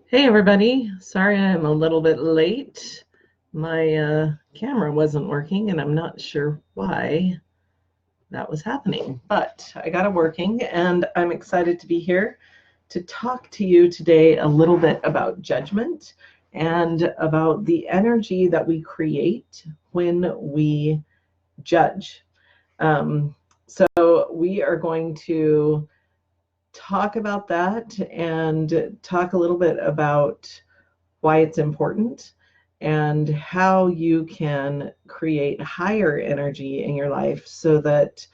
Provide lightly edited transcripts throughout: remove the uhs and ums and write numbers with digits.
Hey everybody, sorry I'm a little bit late. My camera wasn't working and I'm not sure why that was happening, but I got it working and I'm excited to be here to talk to you today a little bit about judgment and about the energy that we create when we judge. So we are going to talk about that and talk a little bit about why it's important, and how you can create higher energy in your life so that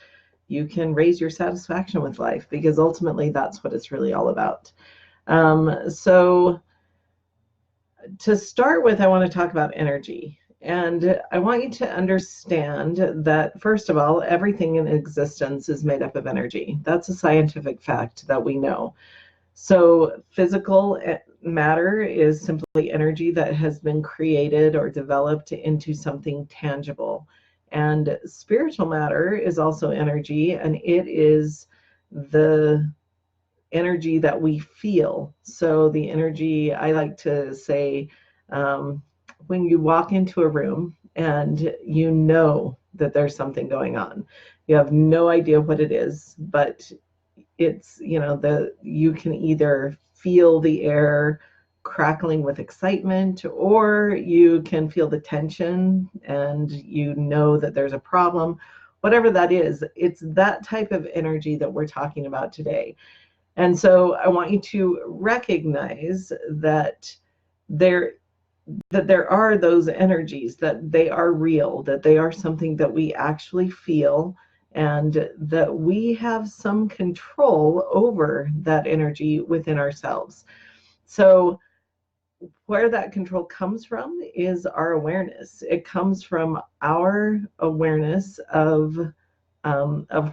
you can raise your satisfaction with life, because ultimately that's what it's really all about. So to start with, I want to talk about energy. And I want you to understand that, first of all, everything in existence is made up of energy. That's a scientific fact that we know. So physical matter is simply energy that has been created or developed into something tangible. And spiritual matter is also energy, and it is the energy that we feel. So the energy, I like to say, when you walk into a room and you know that there's something going on, you have no idea what it is, but it's, you can either feel the air crackling with excitement, or you can feel the tension and you know that there's a problem. Whatever that is, it's that type of energy that we're talking about today. And so I want you to recognize that there are those energies, that they are real, that they are something that we actually feel, and that we have some control over that energy within ourselves. So where that control comes from is our awareness. It comes from our awareness of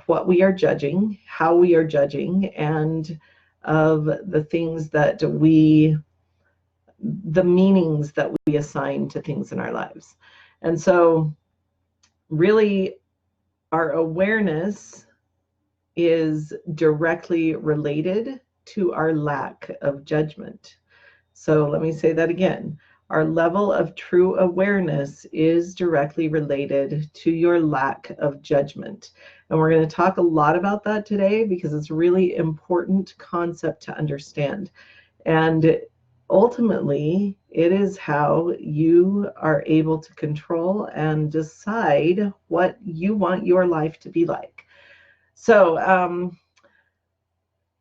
what we are judging, how we are judging, and of the things that the meanings that we assign to things in our lives. And so really, our awareness is directly related to our lack of judgment. So let me say that again. Our level of true awareness is directly related to your lack of judgment. And we're going to talk a lot about that today, because it's a really important concept to understand. And ultimately, it is how you are able to control and decide what you want your life to be like. So,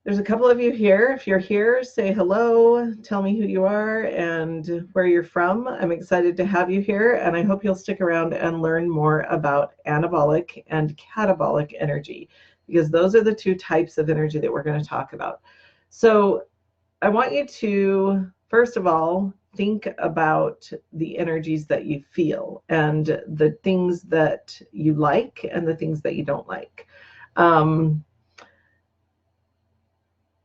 there's a couple of you here. If you're here, say hello, tell me who you are and where you're from. I'm excited to have you here, and I hope you'll stick around and learn more about anabolic and catabolic energy, because those are the two types of energy that we're going to talk about. So I want you to, first of all, think about the energies that you feel, and the things that you like and the things that you don't like.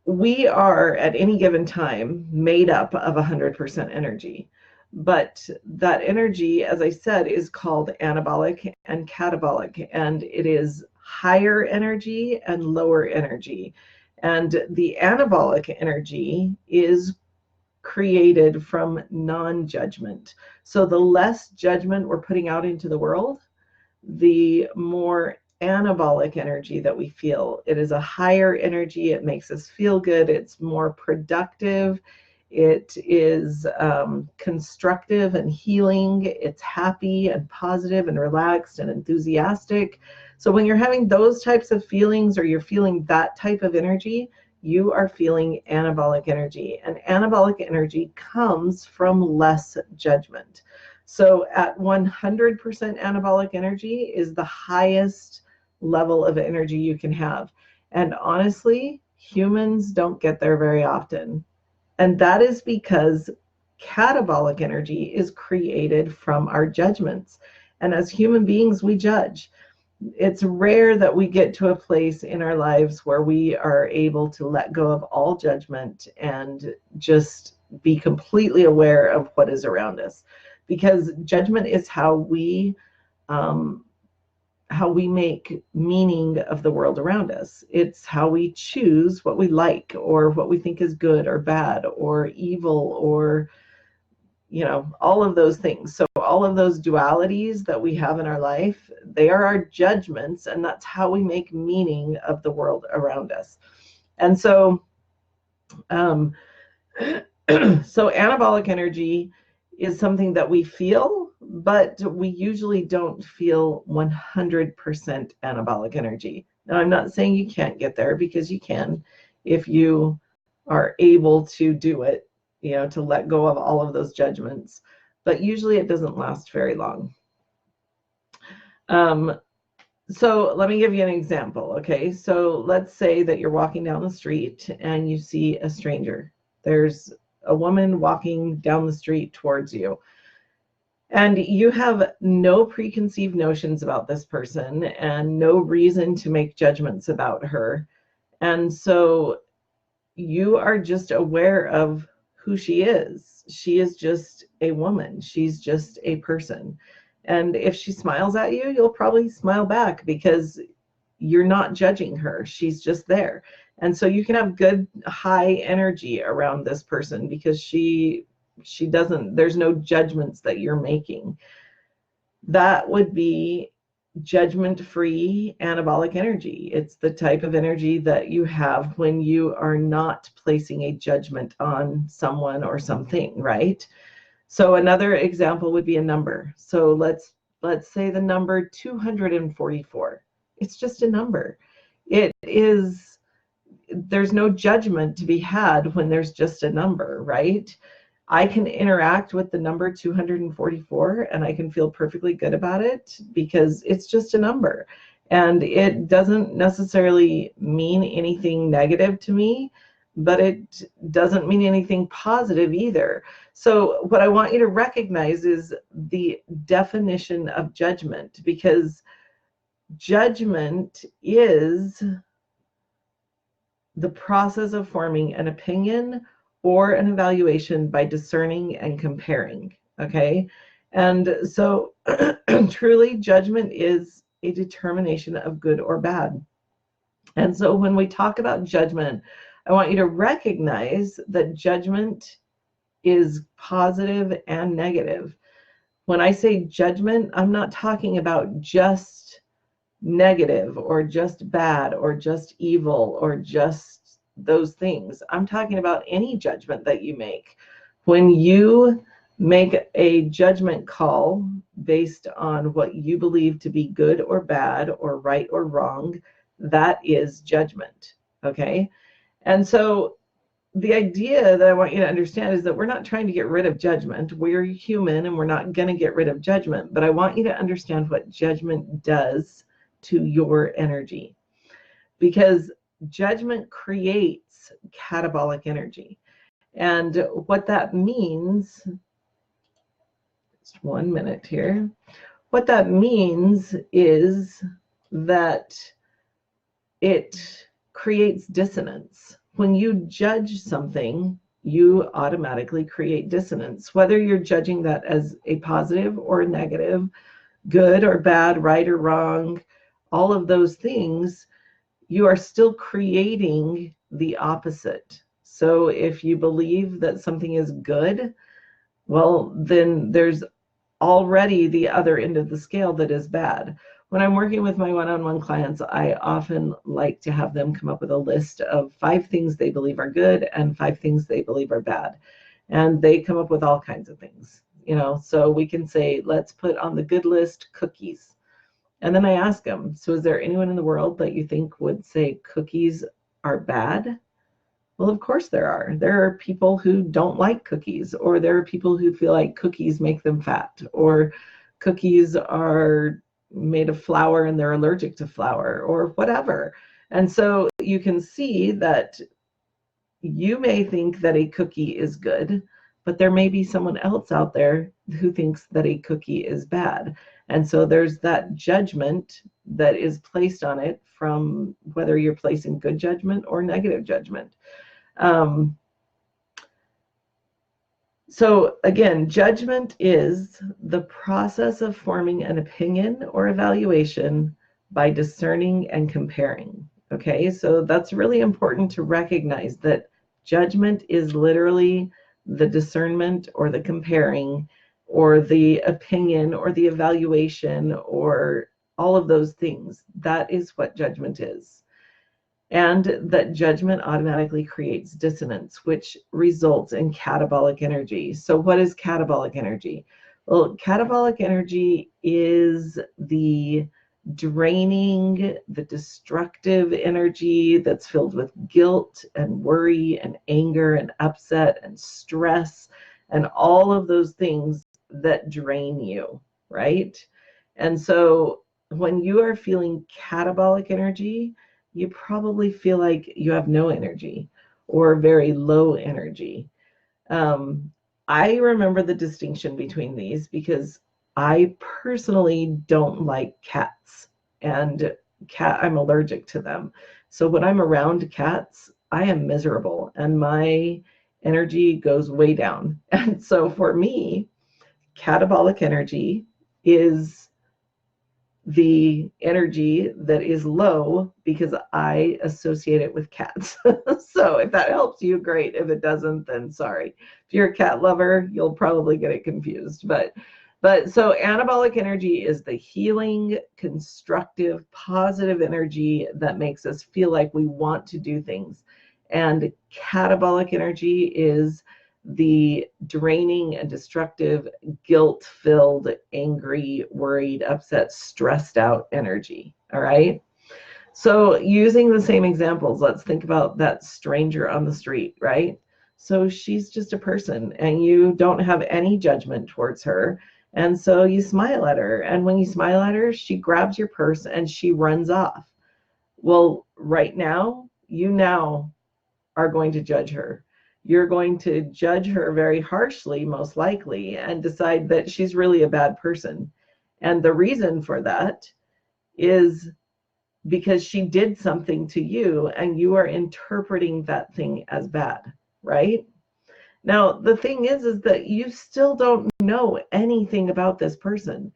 We are at any given time made up of 100% energy. But that energy, as I said, is called anabolic and catabolic, and it is higher energy and lower energy. And the anabolic energy is created from non-judgment. So the less judgment we're putting out into the world, the more anabolic energy that we feel. It is a higher energy. It makes us feel good. It's more productive. It is constructive and healing. It's happy and positive and relaxed and enthusiastic. So when you're having those types of feelings, or you're feeling that type of energy, you are feeling anabolic energy. And anabolic energy comes from less judgment. So at 100% anabolic energy is the highest level of energy you can have. And honestly, humans don't get there very often. And that is because catabolic energy is created from our judgments. And as human beings, we judge. It's rare that we get to a place in our lives where we are able to let go of all judgment and just be completely aware of what is around us. Because judgment is how we how we make meaning of the world around us. It's how we choose what we like or what we think is good or bad or evil or, all of those things. So all of those dualities that we have in our life, they are our judgments, and that's how we make meaning of the world around us. And so, so anabolic energy is something that we feel, but we usually don't feel 100% anabolic energy. Now, I'm not saying you can't get there, because you can if you are able to do it, to let go of all of those judgments. But usually it doesn't last very long. So let me give you an example. Okay, so let's say that you're walking down the street and you see a stranger. There's a woman walking down the street towards you, and you have no preconceived notions about this person and no reason to make judgments about her. And so you are just aware of who she is. She is just a woman. She's just a person. And if she smiles at you, you'll probably smile back, because you're not judging her. She's just there. And so you can have good high energy around this person, because she doesn't, there's no judgments that you're making. That would be judgment-free anabolic energy. It's the type of energy that you have when you are not placing a judgment on someone or something, right? So another example would be a number. So let's say the number 244. It's just a number. There's no judgment to be had when there's just a number, right? I can interact with the number 244 and I can feel perfectly good about it, because it's just a number. And it doesn't necessarily mean anything negative to me, but it doesn't mean anything positive either. So what I want you to recognize is the definition of judgment, because judgment is the process of forming an opinion or an evaluation by discerning and comparing. Okay. And so truly, judgment is a determination of good or bad. And so when we talk about judgment, I want you to recognize that judgment is positive and negative. When I say judgment, I'm not talking about just negative or just bad or just evil or just those things. I'm talking about any judgment that you make. When you make a judgment call based on what you believe to be good or bad or right or wrong, that is judgment. Okay? And so the idea that I want you to understand is that we're not trying to get rid of judgment. We're human and we're not going to get rid of judgment, but I want you to understand what judgment does to your energy, because judgment creates catabolic energy. And what that means, just 1 minute here, what that means is that it creates dissonance. When you judge something, you automatically create dissonance, whether you're judging that as a positive or a negative, good or bad, right or wrong, all of those things, you are still creating the opposite. So if you believe that something is good, well, then there's already the other end of the scale that is bad. When I'm working with my one-on-one clients, I often like to have them come up with a list of 5 things they believe are good and 5 things they believe are bad. And they come up with all kinds of things, so we can say, let's put on the good list cookies. And then I ask them, so is there anyone in the world that you think would say cookies are bad? Well, of course there are. There are people who don't like cookies, or there are people who feel like cookies make them fat, or cookies are made of flour and they're allergic to flour, or whatever. And so you can see that you may think that a cookie is good, but there may be someone else out there who thinks that a cookie is bad. And so there's that judgment that is placed on it, from whether you're placing good judgment or negative judgment. So again, judgment is the process of forming an opinion or evaluation by discerning and comparing. Okay, so that's really important to recognize that judgment is literally the discernment or the comparing or the opinion or the evaluation or all of those things. That is what judgment is. And that judgment automatically creates dissonance, which results in catabolic energy. So what is catabolic energy? Well, catabolic energy is the draining, the destructive energy that's filled with guilt and worry and anger and upset and stress and all of those things that drain you, right? And so when you are feeling catabolic energy, you probably feel like you have no energy or very low energy. I remember the distinction between these because I personally don't like cats, and I'm allergic to them. So when I'm around cats, I am miserable and my energy goes way down. And so for me, catabolic energy is the energy that is low because I associate it with cats. So if that helps you, great. If it doesn't, then sorry. If you're a cat lover, you'll probably get it confused. But so anabolic energy is the healing, constructive, positive energy that makes us feel like we want to do things. And catabolic energy is the draining and destructive, guilt-filled, angry, worried, upset, stressed out energy. All right. So using the same examples, let's think about that stranger on the street, right? So she's just a person and you don't have any judgment towards her. And so you smile at her. And when you smile at her, she grabs your purse and she runs off. Well, right now, you now are going to judge her. You're going to judge her very harshly, most likely, and decide that she's really a bad person. And the reason for that is because she did something to you and you are interpreting that thing as bad, right? Now, the thing is that you still don't know anything about this person.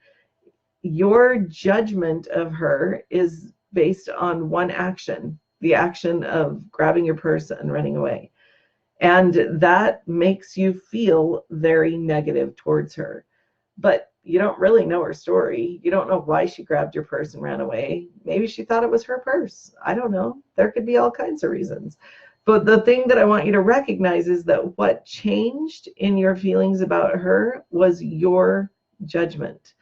Your judgment of her is based on one action, the action of grabbing your purse and running away. And that makes you feel very negative towards her. But you don't really know her story. You don't know why she grabbed your purse and ran away. Maybe she thought it was her purse. I don't know. There could be all kinds of reasons. But the thing that I want you to recognize is that what changed in your feelings about her was your judgment.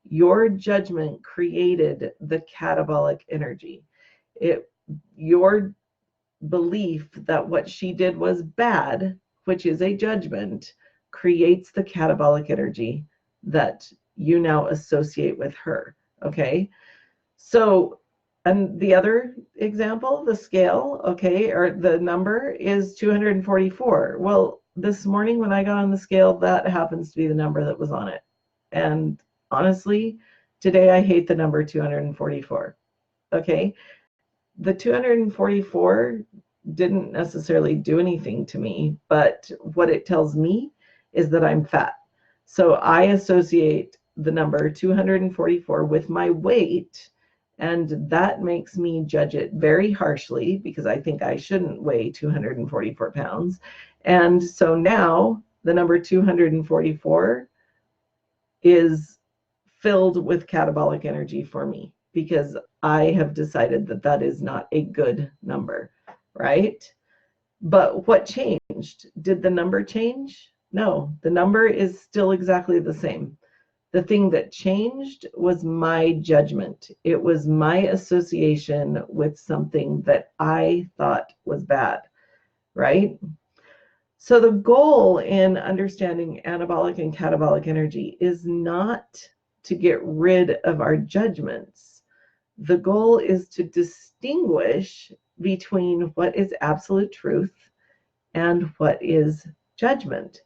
Your judgment created the catabolic energy. Your belief that what she did was bad, which is a judgment, creates the catabolic energy that you now associate with her. Okay. So, and the other example, the scale, okay, or the number is 244. Well, this morning when I got on the scale, that happens to be the number that was on it. And honestly, today I hate the number 244. Okay. The 244 didn't necessarily do anything to me, but what it tells me is that I'm fat. So I associate the number 244 with my weight, and that makes me judge it very harshly because I think I shouldn't weigh 244 pounds. And so now the number 244 is filled with catabolic energy for me because I have decided that that is not a good number, right? But what changed? Did the number change? No, the number is still exactly the same. The thing that changed was my judgment. It was my association with something that I thought was bad, right? So the goal in understanding anabolic and catabolic energy is not to get rid of our judgments. The goal is to distinguish between what is absolute truth and what is judgment.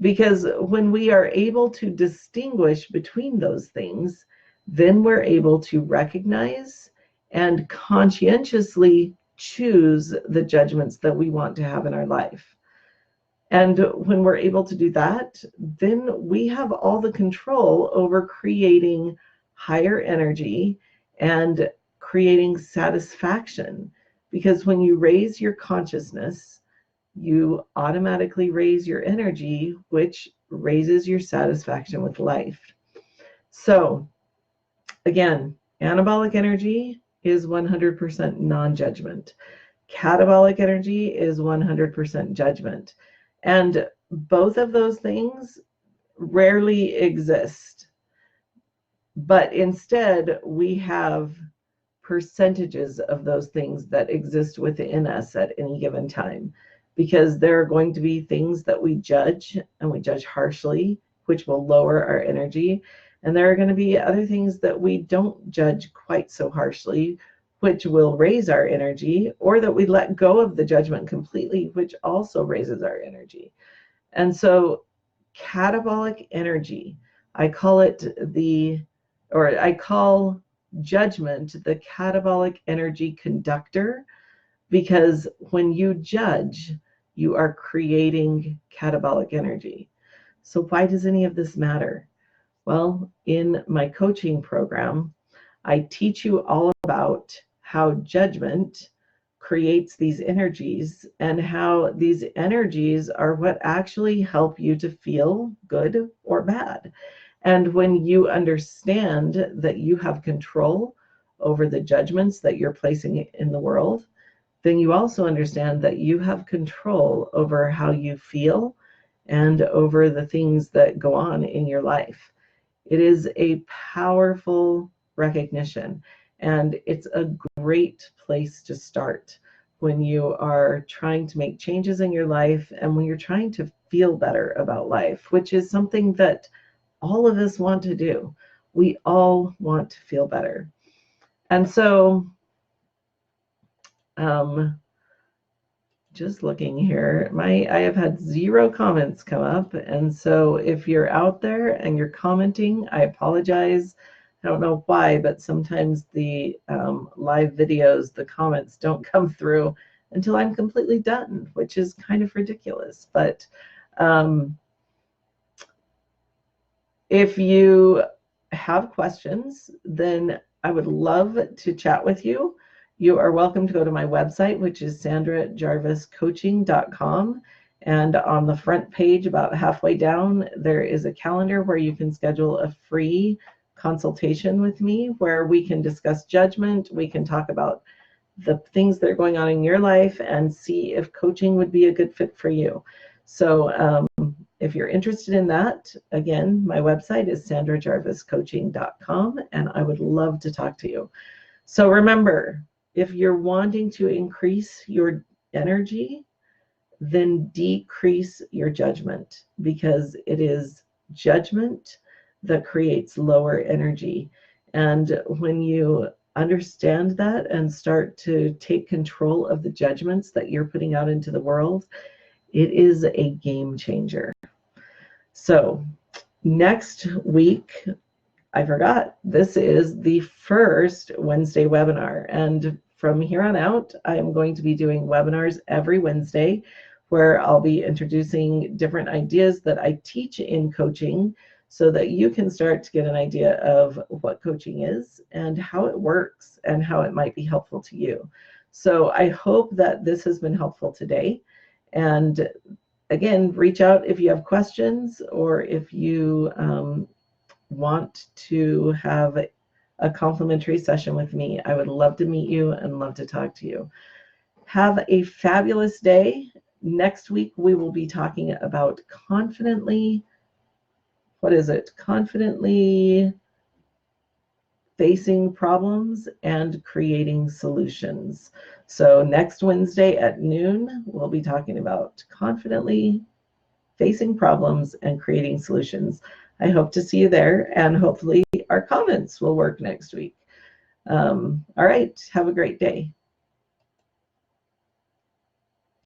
Because when we are able to distinguish between those things, then we're able to recognize and conscientiously choose the judgments that we want to have in our life. And when we're able to do that, then we have all the control over creating higher energy and creating satisfaction. Because when you raise your consciousness, you automatically raise your energy, which raises your satisfaction with life. So again, anabolic energy is 100% non-judgment. Catabolic energy is 100% judgment. And both of those things rarely exist. But instead, we have percentages of those things that exist within us at any given time, because there are going to be things that we judge, and we judge harshly, which will lower our energy. And there are going to be other things that we don't judge quite so harshly, which will raise our energy, or that we let go of the judgment completely, which also raises our energy. And so catabolic energy, I call judgment the catabolic energy conductor, because when you judge, you are creating catabolic energy. So why does any of this matter? Well, in my coaching program, I teach you all about how judgment creates these energies, and how these energies are what actually help you to feel good or bad. And when you understand that you have control over the judgments that you're placing in the world, then you also understand that you have control over how you feel and over the things that go on in your life. It is a powerful recognition, and it's a great place to start when you are trying to make changes in your life, and when you're trying to feel better about life, which is something that all of us want to do. We all want to feel better. And so, just looking here, I have had 0 comments come up. And so if you're out there and you're commenting, I apologize. I don't know why, but sometimes the live videos, the comments don't come through until I'm completely done, which is kind of ridiculous. But if you have questions, then I would love to chat with you. You are welcome to go to my website, which is sandrajarviscoaching.com. And on the front page, about halfway down, there is a calendar where you can schedule a free consultation with me, where we can discuss judgment. We can talk about the things that are going on in your life and see if coaching would be a good fit for you. So if you're interested in that, again, my website is sandrajarviscoaching.com, and I would love to talk to you. So remember, if you're wanting to increase your energy, then decrease your judgment, because it is judgment that creates lower energy. And when you understand that and start to take control of the judgments that you're putting out into the world, it is a game changer. So next week, I forgot, this is the first Wednesday webinar. And from here on out, I'm going to be doing webinars every Wednesday, where I'll be introducing different ideas that I teach in coaching, so that you can start to get an idea of what coaching is and how it works and how it might be helpful to you. So I hope that this has been helpful today. And again, reach out if you have questions, or if you want to have a complimentary session with me. I would love to meet you and love to talk to you. Have a fabulous day. Next week, we will be talking about confidently facing problems and creating solutions. So next Wednesday at noon, we'll be talking about confidently facing problems and creating solutions. I hope to see you there, and hopefully our comments will work next week. All right, have a great day.